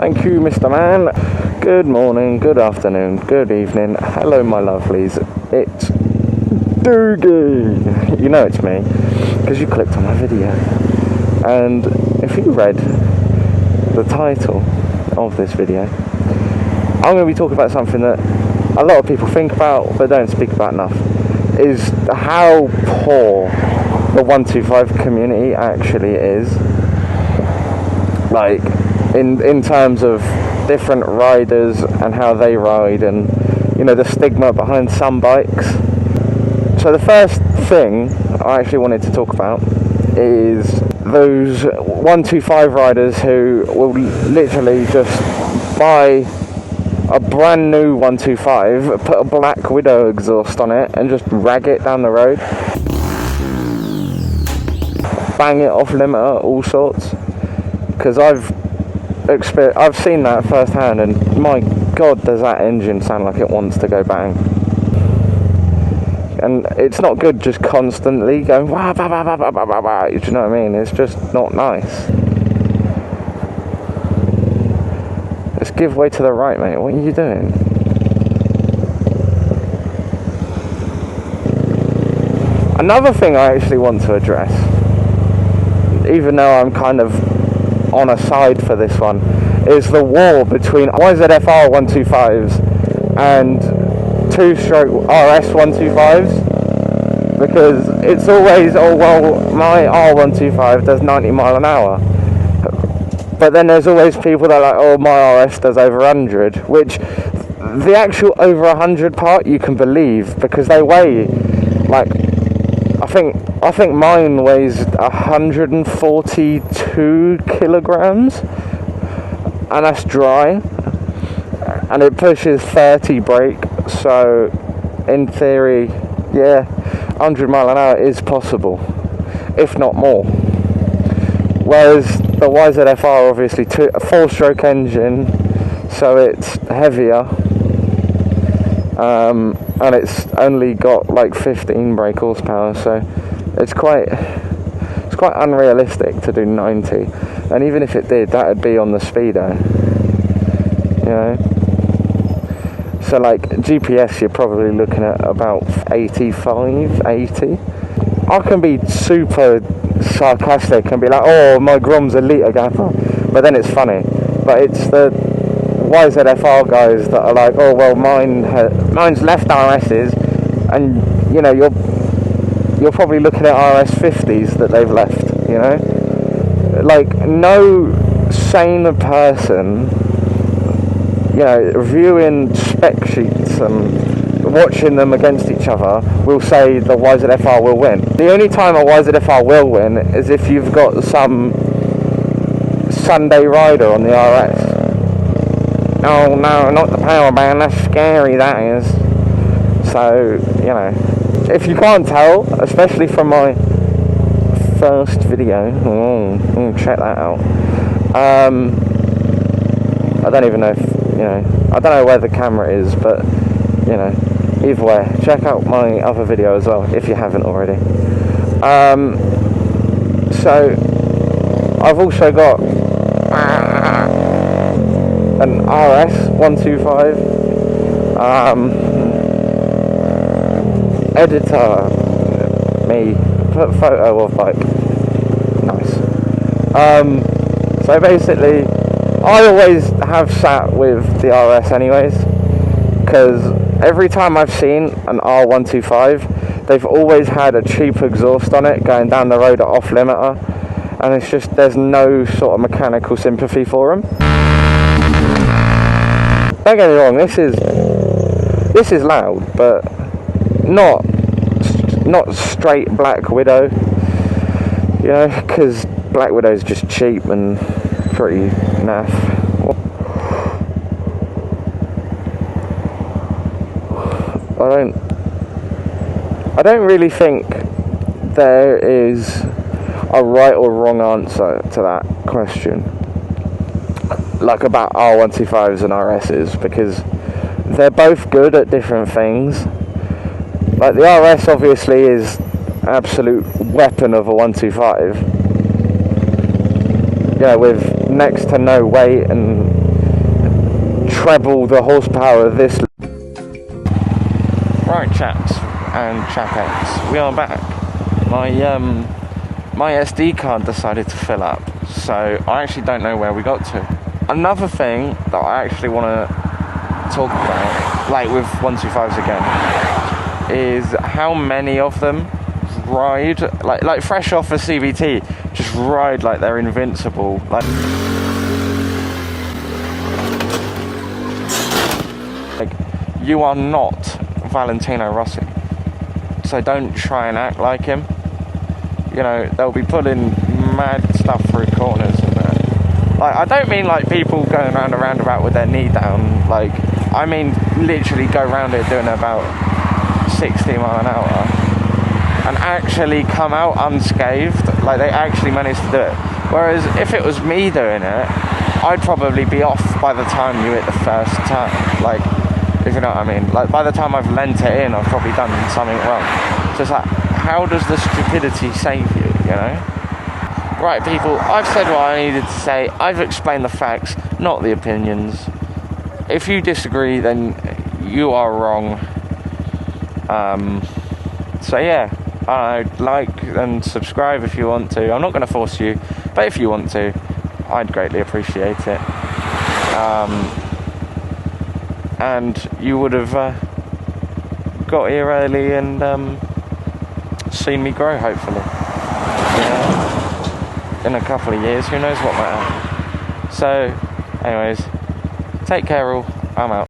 Thank you, Mr. Man. Good morning, good afternoon, good evening. Hello, my lovelies. It's Doogie. You know it's me, because you clicked on my video. And if you read the title of this video, I'm going to be talking about something that a lot of people think about, but don't speak about enough. Is how poor the 125 community actually is. Like, in terms of different riders and how they ride, and you know, the stigma behind some bikes. So the first thing I actually wanted to talk about is those 125 riders who will literally just buy a brand new 125, put a Black Widow exhaust on it and just rag it down the road, bang it off limiter, all sorts. Because I've seen that firsthand, and my god, does that engine sound like it wants to go bang. And it's not good just constantly going wah, bah, bah, bah, bah, bah, bah, bah. Do you know what I mean? It's just not nice. Let's give way to the right, mate. What are you doing? Another thing I actually want to address, even though I'm kind of on a side for this one, is the war between YZF-R 125s and two-stroke RS 125s, because it's always, oh well, my R125 does 90 mile an hour, but then there's always people that are like, oh, my RS does over 100, which the actual over 100 part you can believe, because they weigh, like, I think mine weighs 142 kilograms, and that's dry, and it pushes 30 brake, so in theory, yeah, 100 mile an hour is possible, if not more. Whereas the YZF-R, obviously, a 4-stroke engine, so it's heavier, and it's only got like 15 brake horsepower, so it's quite unrealistic to do 90. And even if it did, that would be on the speedo, you know. So like GPS, you're probably looking at about 85, 80. I can be super sarcastic and be like, oh, my Grom's a litre gapper, but then it's funny. But it's the YZF-R guys that are like, oh well, mine's left RS's, and you know, you're probably looking at RS 50s that they've left, you know. Like, no sane person, you know, reviewing spec sheets and watching them against each other will say the YZF-R will win. The only time a YZF-R will win is if you've got some Sunday rider on the RS. Oh no, not the power band, that's scary, that is. So, you know, if you can't tell, especially from my first video, check that out. I don't even know if, you know, I don't know where the camera is, but, you know, either way, check out my other video as well, if you haven't already. So, I've also got an RS 125, editor, me, put photo of bike, nice. So basically, I always have sat with the RS anyways, because every time I've seen an R125, they've always had a cheap exhaust on it going down the road at off limiter, and it's just, there's no sort of mechanical sympathy for them. Don't get me wrong, this is loud, but not straight Black Widow, you know, because Black Widow's just cheap and pretty naff. I don't really think there is a right or wrong answer to that question, like about R125s and RSs, because they're both good at different things. Like the RS obviously is an absolute weapon of a 125, you know, with next to no weight and treble the horsepower of this. Right, chaps and chapettes, we are back. My SD card decided to fill up, so I actually don't know where we got to. Another thing that I actually want to talk about, like with 125s again, is how many of them ride like fresh off a CVT, just ride like they're invincible. Like you are not Valentino Rossi, so don't try and act like him. You know, they'll be pulling mad stuff through corners and that. Like, I don't mean like people going around a roundabout with their knee down. Like, I mean literally go around it doing about 60 mile an hour and actually come out unscathed. Like, they actually managed to do it. Whereas if it was me doing it, I'd probably be off by the time you hit the first turn. Like, if you know what I mean. Like, by the time I've lent it in, I've probably done something wrong. So it's like, how does the stupidity save you, you know? Right, people, I've said what I needed to say. I've explained the facts, not the opinions. If you disagree, then you are wrong. So yeah, like and subscribe if you want to. I'm not going to force you, but if you want to, I'd greatly appreciate it. And you would have got here early and seen me grow, hopefully. Yeah. In a couple of years, who knows what might happen. So, anyways, take care all. I'm out.